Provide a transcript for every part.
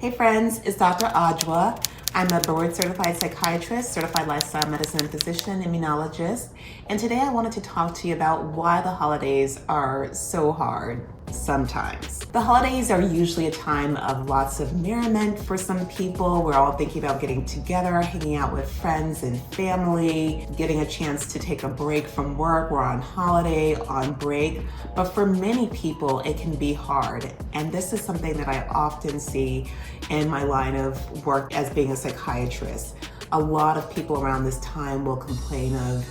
Hey friends, it's Dr. Adjoa. I'm a board-certified psychiatrist, certified lifestyle medicine physician, immunologist, and today I wanted to talk to you about why the holidays are so hard sometimes. The holidays are usually a time of lots of merriment for some people. We're all thinking about getting together, hanging out with friends and family, getting a chance to take a break from work. We're on holiday, on break, but for many people it can be hard. And this is something that I often see in my line of work as being a psychiatrist. A lot of people around this time will complain of,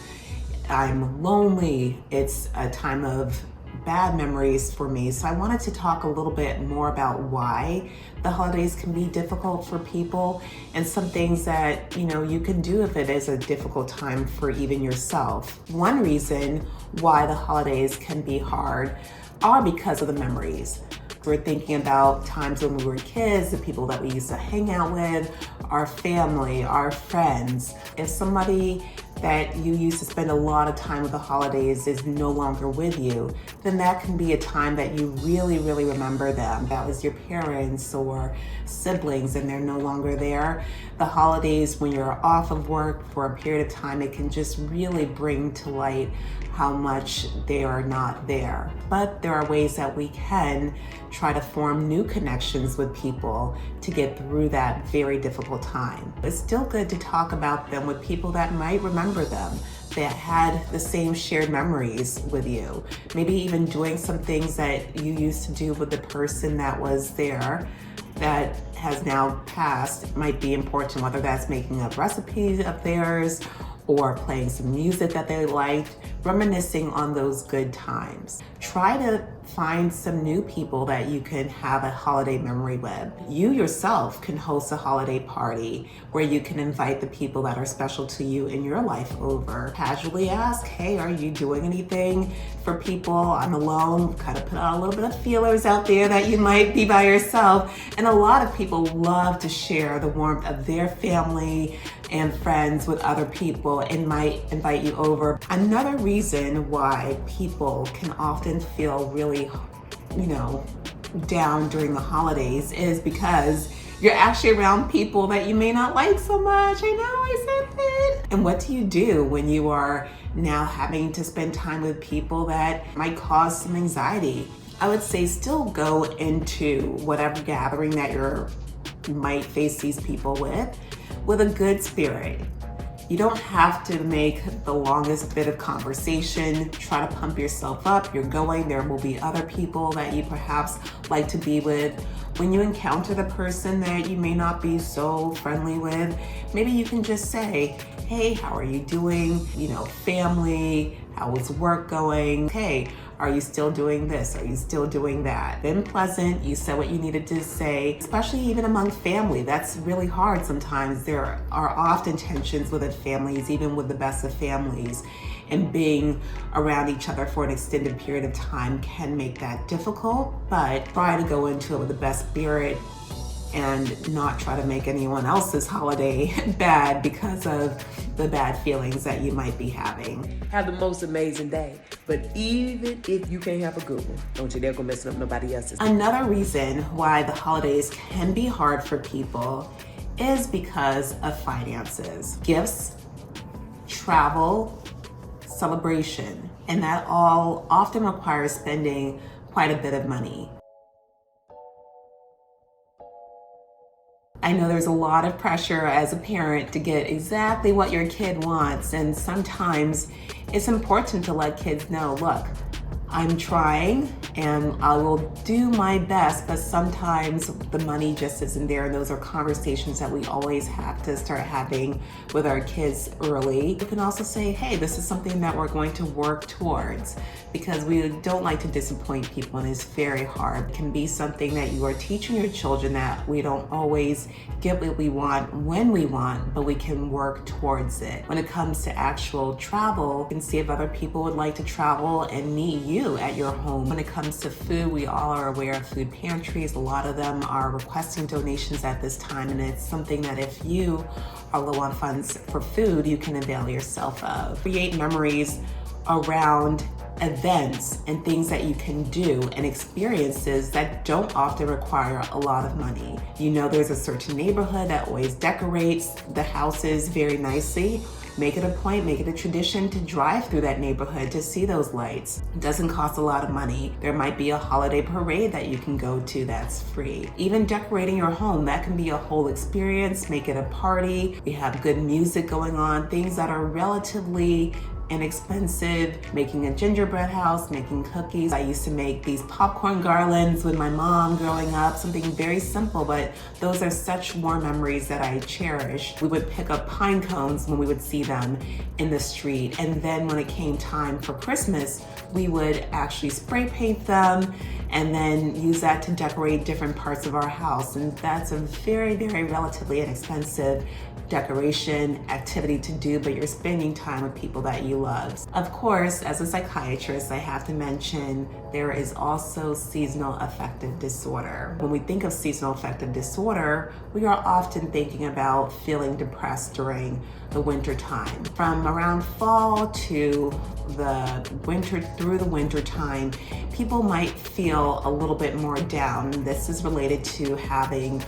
I'm lonely, it's a time of bad memories for me. So I wanted to talk a little bit more about why the holidays can be difficult for people and some things that you can do if it is a difficult time for even yourself. One reason why the holidays can be hard are because of the memories. We're thinking about times when we were kids, the people that we used to hang out with, our family, our friends. If somebody that you used to spend a lot of time with the holidays is no longer with you, then that can be a time that you really, really remember them. That was your parents or siblings and they're no longer there. The holidays, when you're off of work for a period of time, it can just really bring to light how much they are not there. But there are ways that we can try to form new connections with people to get through that very difficult time. It's still good to talk about them with people that might remember them, that had the same shared memories with you. Maybe even doing some things that you used to do with the person that was there that has now passed might be important, whether that's making up recipes of theirs or playing some music that they liked, reminiscing on those good times. Try to find some new people that you can have a holiday memory with. You yourself can host a holiday party where you can invite the people that are special to you in your life over. Casually ask, hey, are you doing anything for people? I'm alone. Kind of put out a little bit of feelers out there that you might be by yourself. And a lot of people love to share the warmth of their family and friends with other people and might invite you over. Another reason why people can often feel really, down during the holidays is because you're actually around people that you may not like so much. I know, I said it. And what do you do when you are now having to spend time with people that might cause some anxiety? I would say still go into whatever gathering that you might face these people with a good spirit. You don't have to make the longest bit of conversation. Try to pump yourself up. You're going. There will be other people that you perhaps like to be with. When you encounter the person that you may not be so friendly with, maybe you can just say, hey, how are you doing? Family, how is work going? Hey, are you still doing this? Are you still doing that? Been pleasant, you said what you needed to say, especially even among family. That's really hard sometimes. There are often tensions within families, even with the best of families, and being around each other for an extended period of time can make that difficult, but try to go into it with the best spirit and not try to make anyone else's holiday bad because of the bad feelings that you might be having. Have the most amazing day. But even if you can't have a good one, don't you dare go messing up nobody else's. Another reason why the holidays can be hard for people is because of finances. Gifts, travel, celebration, and that all often requires spending quite a bit of money. I know there's a lot of pressure as a parent to get exactly what your kid wants, and sometimes it's important to let kids know, look, I'm trying and I will do my best, but sometimes the money just isn't there, and those are conversations that we always have to start having with our kids early. You can also say, hey, this is something that we're going to work towards, because we don't like to disappoint people and it's very hard. It can be something that you are teaching your children that we don't always get what we want when we want, but we can work towards it. When it comes to actual travel, you can see if other people would like to travel and meet you at your home. When it comes to food, we all are aware of food pantries. A lot of them are requesting donations at this time, and it's something that if you are low on funds for food, you can avail yourself of. Create memories around events and things that you can do and experiences that don't often require a lot of money. You know, there's a certain neighborhood that always decorates the houses very nicely. Make it a point, make it a tradition to drive through that neighborhood to see those lights. It doesn't cost a lot of money. There might be a holiday parade that you can go to that's free. Even decorating your home, that can be a whole experience. Make it a party. We have good music going on, things that are relatively inexpensive, making a gingerbread house, making cookies. I used to make these popcorn garlands with my mom growing up, something very simple, but those are such warm memories that I cherish. We would pick up pine cones when we would see them in the street, and then when it came time for Christmas, we would actually spray paint them and then use that to decorate different parts of our house. And that's a very, very relatively inexpensive decoration activity to do, but you're spending time with people that you love. Of course, as a psychiatrist, I have to mention there is also seasonal affective disorder. When we think of seasonal affective disorder, we are often thinking about feeling depressed during the winter time. From around fall to the winter, through the winter time, people might feel a little bit more down. This is related to having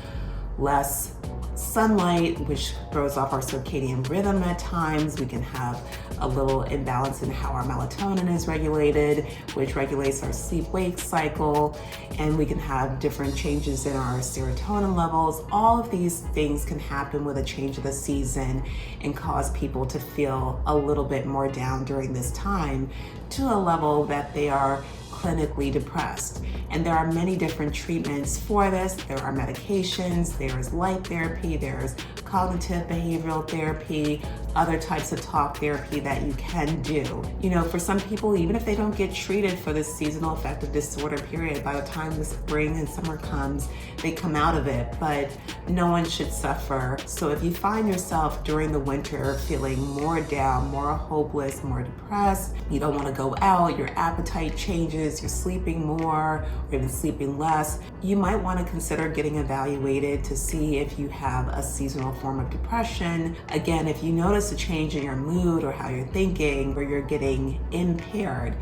less sunlight, which throws off our circadian rhythm at times. We can have a little imbalance in how our melatonin is regulated, which regulates our sleep-wake cycle, and we can have different changes in our serotonin levels. All of these things can happen with a change of the season and cause people to feel a little bit more down during this time to a level that they are clinically depressed. And there are many different treatments for this. There are medications, there's light therapy, there's cognitive behavioral therapy, other types of talk therapy that you can do. You know, for some people, even if they don't get treated for this seasonal affective disorder period, by the time the spring and summer comes, they come out of it, but no one should suffer. So if you find yourself during the winter feeling more down, more hopeless, more depressed, you don't want to go out, your appetite changes, you're sleeping more, or even sleeping less, you might want to consider getting evaluated to see if you have a seasonal form of depression. Again, if you notice a change in your mood or how you're thinking, or you're getting impaired,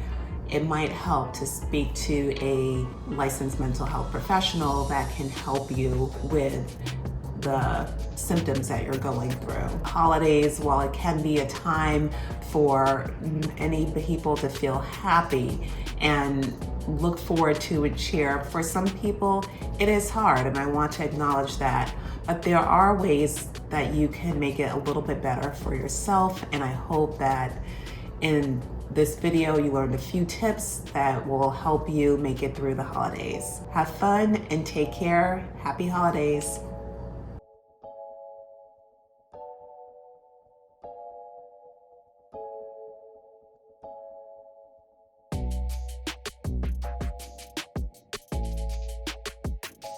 it might help to speak to a licensed mental health professional that can help you with the symptoms that you're going through. Holidays, while it can be a time for many people to feel happy and look forward to and cheer, for some people it is hard, and I want to acknowledge that. But there are ways that you can make it a little bit better for yourself, and I hope that in this video you learned a few tips that will help you make it through the holidays. Have fun and take care. Happy holidays.